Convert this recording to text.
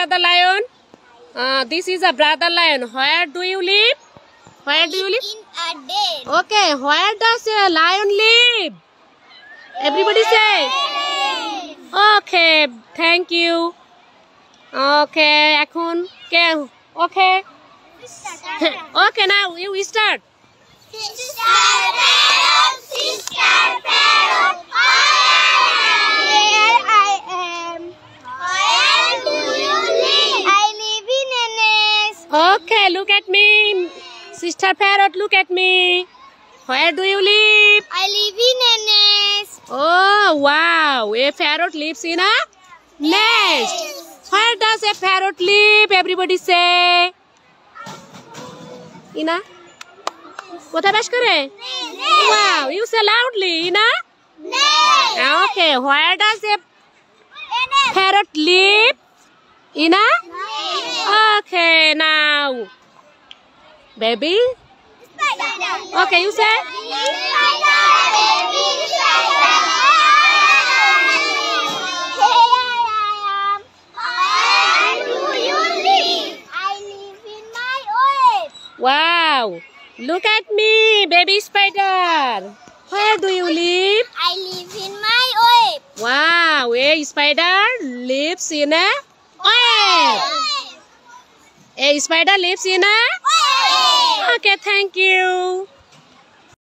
brother lion? This is a brother lion. Where do you live? Where do you live? In a den. Okay, where does a lion live? Everybody say. Okay, thank you. Okay, এখন কে? Okay. Okay, now you start. Sister parrot, here I am. Where do you live? I live in a nest. Okay, look at me. Sister parrot, look at me. Where do you live? I live in a nest. Oh, wow. A parrot lives in a nest. Where does a parrot live? Everybody say. Ina? কোথায় বাস করে? Wow, you say loudly, Ina? Nest. Okay, where does a parrot live? Ina? Okay, now. Baby? Okay, you say? Wow, look at me, baby spider. Where do you live? I live in my web. Wow, a spider lives in a web. A spider lives in a... Okay, thank you.